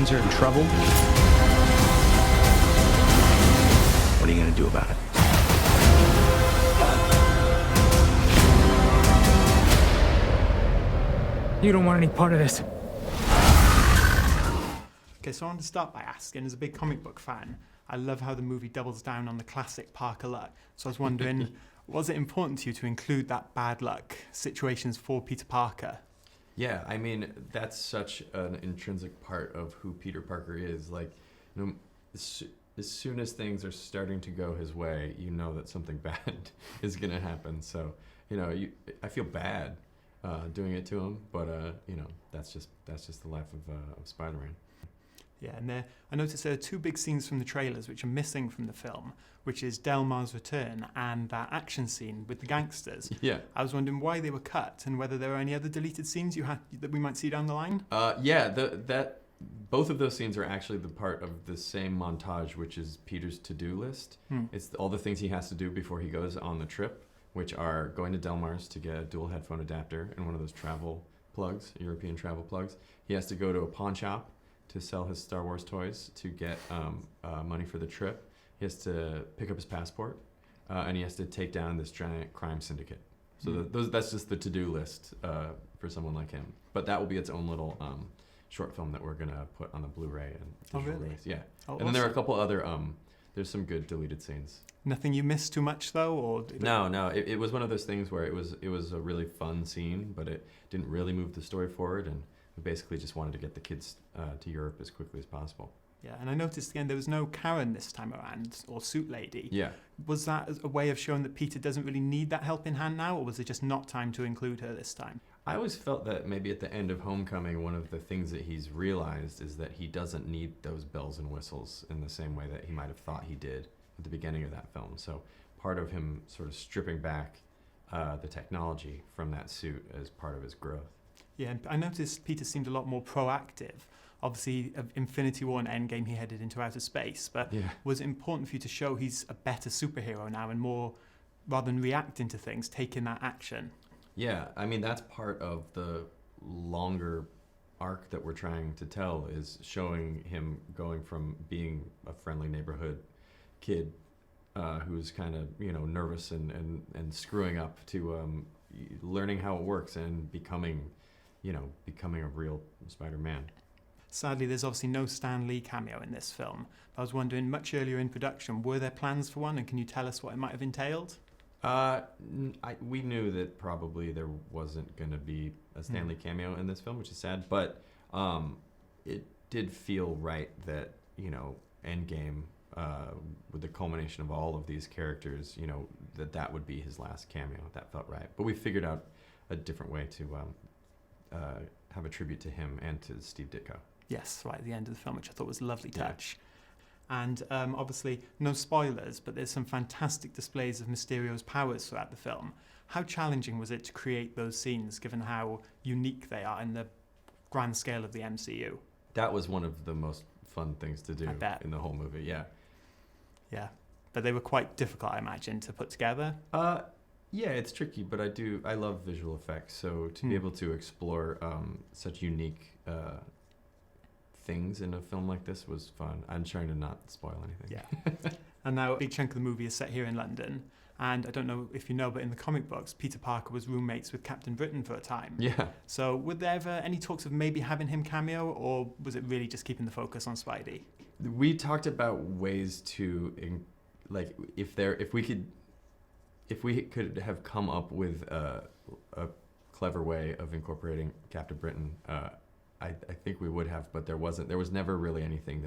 friends are in trouble. What are you going to do about it? You don't want any part of this. Okay, so I want to start by asking, as a big comic book fan, I love how the movie doubles down on the classic Parker luck. So I was wondering, was it important to you to include that bad luck situations for Peter Parker? Yeah, I mean, that's such an intrinsic part of who Peter Parker is. Like, you know, as soon as things are starting to go his way, you know that something bad is going to happen. So, you know, I feel bad doing it to him, but you know, that's just the life of Spider-Man. Yeah, and I noticed there are two big scenes from the trailers which are missing from the film, which is Delmar's return and that action scene with the gangsters. Yeah. I was wondering why they were cut and whether there are any other deleted scenes you had that we might see down the line. Yeah, both of those scenes are actually the part of the same montage, which is Peter's to-do list. It's all the things he has to do before he goes on the trip, which are going to Delmar's to get a dual headphone adapter and one of those travel plugs, European travel plugs. He has to go to a pawn shop to sell his Star Wars toys to get money for the trip. He has to pick up his passport, and he has to take down this giant crime syndicate. So that's just the to-do list for someone like him. But that will be its own little short film that we're gonna put on the Blu-ray and digital release. Yeah. Oh, and then there are a couple other. There's some good deleted scenes. Nothing you missed too much though, or No. It was one of those things where it was a really fun scene, but it didn't really move the story forward, and we basically just wanted to get the kids to Europe as quickly as possible. Yeah, and I noticed again there was no Karen this time around, or Suit Lady. Yeah. Was that a way of showing that Peter doesn't really need that helping hand now, or was it just not time to include her this time? I always felt that maybe at the end of Homecoming, one of the things that he's realized is that he doesn't need those bells and whistles in the same way that he might have thought he did at the beginning of that film. So part of him sort of stripping back the technology from that suit as part of his growth. Yeah, and I noticed Peter seemed a lot more proactive. Obviously, Infinity War and Endgame, he headed into outer space, but was it important for you to show he's a better superhero now and more, rather than reacting to things, taking that action? Yeah, I mean, that's part of the longer arc that we're trying to tell, is showing him going from being a friendly neighborhood kid who's kind of, you know, nervous and screwing up to learning how it works and becoming a real Spider-Man. Sadly, there's obviously no Stan Lee cameo in this film. I was wondering, much earlier in production, were there plans for one, and can you tell us what it might have entailed? We knew that probably there wasn't going to be a Stan Lee cameo in this film, which is sad, but it did feel right that, you know, Endgame, with the culmination of all of these characters, you know, that would be his last cameo. That felt right. But we figured out a different way to have a tribute to him and to Steve Ditko. Yes, right at the end of the film, which I thought was a lovely touch. And obviously, no spoilers, but there's some fantastic displays of Mysterio's powers throughout the film. How challenging was it to create those scenes, given how unique they are in the grand scale of the MCU? That was one of the most fun things to do in the whole movie, yeah. Yeah, but they were quite difficult, I imagine, to put together. Yeah, it's tricky, but I love visual effects, so to be able to explore such unique things in a film like this was fun. I'm trying to not spoil anything. Yeah. And now a big chunk of the movie is set here in London, and I don't know if you know, but in the comic books, Peter Parker was roommates with Captain Britain for a time. Yeah. So were there ever any talks of maybe having him cameo, or was it really just keeping the focus on Spidey? We talked about ways to, like, if we could have come up with a clever way of incorporating Captain Britain, I think we would have, but there was never really anything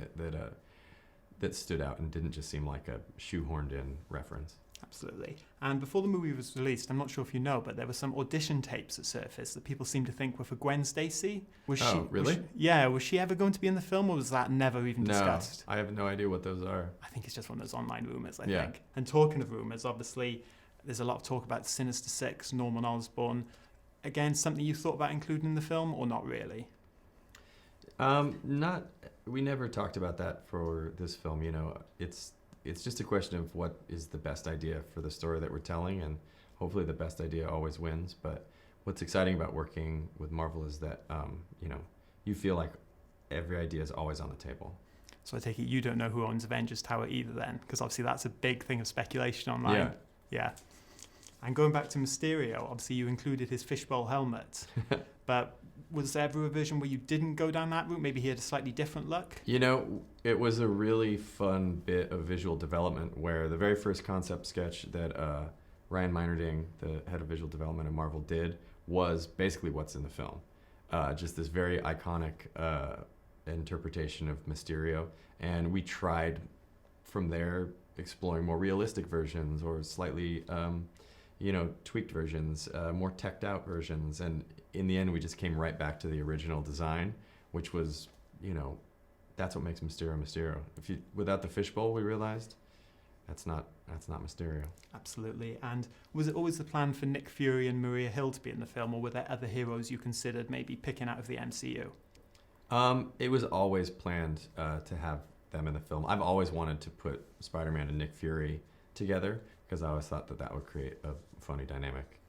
that stood out and didn't just seem like a shoehorned in reference. Absolutely. And before the movie was released, I'm not sure if you know, but there were some audition tapes that surfaced that people seem to think were for Gwen Stacy. Really? Was she ever going to be in the film, or was that never even discussed? No, I have no idea what those are. I think it's just one of those online rumours, I think. And talking of rumours, obviously, there's a lot of talk about Sinister Six, Norman Osborn. Again, something you thought about including in the film, or not really? We never talked about that for this film. You know, it's just a question of what is the best idea for the story that we're telling, and hopefully the best idea always wins. But what's exciting about working with Marvel is that you know, you feel like every idea is always on the table. So I take it you don't know who owns Avengers Tower either then, because obviously that's a big thing of speculation online. Yeah. And going back to Mysterio, obviously you included his fishbowl helmet, but was there ever a version where you didn't go down that route? Maybe he had a slightly different look? You know, it was a really fun bit of visual development where the very first concept sketch that Ryan Meinerding, the head of visual development at Marvel, did was basically what's in the film. Just this very iconic interpretation of Mysterio, and we tried from there exploring more realistic versions or slightly tweaked versions, more teched out versions, and in the end we just came right back to the original design, which was, that's what makes Mysterio. Without the fishbowl, we realized that's not Mysterio. Absolutely. And was it always the plan for Nick Fury and Maria Hill to be in the film, or were there other heroes you considered maybe picking out of the MCU? It was always planned to have them in the film. I've always wanted to put Spider-Man and Nick Fury together because I always thought that would create a funny dynamic.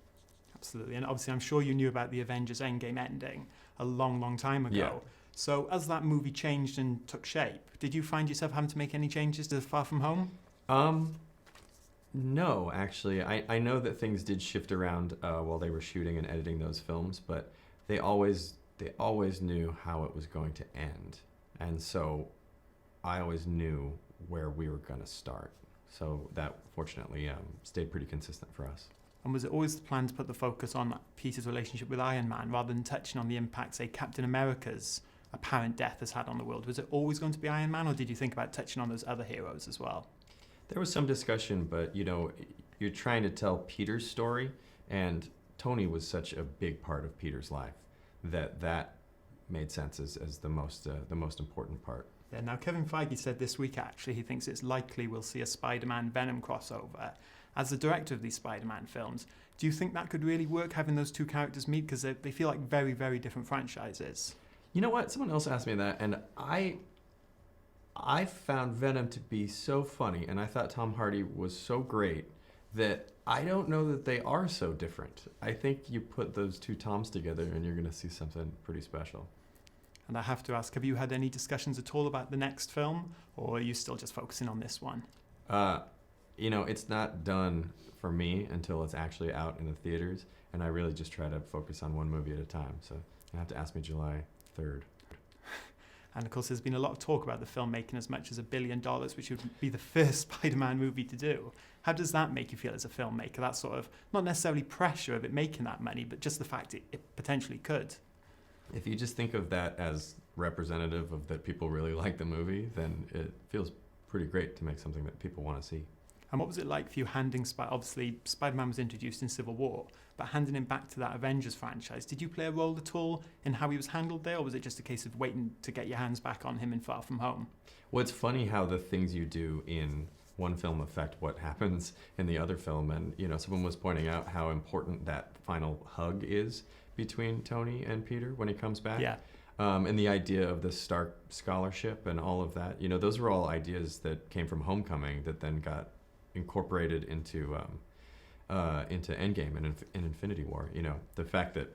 Absolutely. And obviously I'm sure you knew about the Avengers Endgame ending a long, long time ago. Yeah. So as that movie changed and took shape, did you find yourself having to make any changes to Far From Home? No, actually. I know that things did shift around while they were shooting and editing those films, but they always knew how it was going to end. And so I always knew where we were going to start. So that, fortunately, stayed pretty consistent for us. And was it always the plan to put the focus on Peter's relationship with Iron Man rather than touching on the impact, say, Captain America's apparent death has had on the world? Was it always going to be Iron Man, or did you think about touching on those other heroes as well? There was some discussion, but, you're trying to tell Peter's story, and Tony was such a big part of Peter's life that made sense as the most important part. Yeah, now Kevin Feige said this week actually he thinks it's likely we'll see a Spider-Man Venom crossover. As the director of these Spider-Man films, do you think that could really work, having those two characters meet? Because they feel like very, very different franchises. You know what? Someone else asked me that, and I found Venom to be so funny, and I thought Tom Hardy was so great that I don't know that they are so different. I think you put those two Toms together and you're going to see something pretty special. And I have to ask, have you had any discussions at all about the next film, or are you still just focusing on this one? It's not done for me until it's actually out in the theaters, and I really just try to focus on one movie at a time. So you have to ask me July 3rd. And of course, there's been a lot of talk about the film making as much as $1 billion, which would be the first Spider-Man movie to do. How does that make you feel as a filmmaker? That sort of, not necessarily pressure of it making that money, but just the fact it potentially could. If you just think of that as representative of that people really like the movie, then it feels pretty great to make something that people want to see. And what was it like for you handing obviously Spider-Man was introduced in Civil War, but handing him back to that Avengers franchise, did you play a role at all in how he was handled there, or was it just a case of waiting to get your hands back on him in Far From Home? Well, it's funny how the things you do in one film affect what happens in the other film, and someone was pointing out how important that final hug is between Tony and Peter when he comes back. Yeah. And the idea of the Stark Scholarship and all of that, those were all ideas that came from Homecoming that then got incorporated into Endgame and Infinity War. The fact that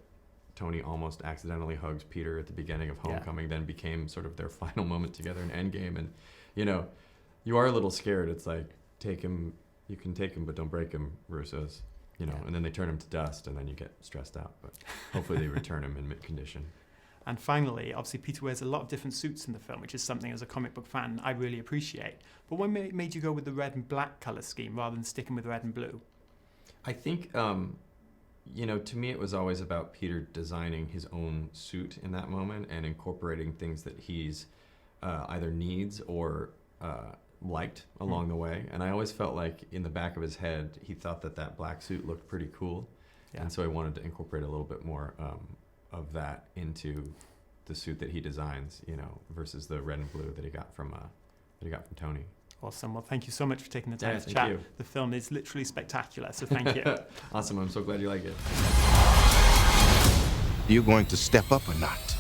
Tony almost accidentally hugs Peter at the beginning of Homecoming then became sort of their final moment together in Endgame, and you are a little scared. It's like, you can take him, but don't break him, Russo's. And then they turn him to dust, and then you get stressed out. But hopefully they return him in mid-condition. And finally, obviously Peter wears a lot of different suits in the film, which is something as a comic book fan I really appreciate. But what made you go with the red and black colour scheme rather than sticking with red and blue? I think, to me it was always about Peter designing his own suit in that moment and incorporating things that he's either needs or liked along the way. And I always felt like in the back of his head, he thought that black suit looked pretty cool. Yeah. And so I wanted to incorporate a little bit more of that into the suit that he designs, versus the red and blue that he got from Tony. Awesome. Well, thank you so much for taking the time to thank chat. you. The film is literally spectacular, so thank you. Awesome. I'm so glad you like it. Are you going to step up or not?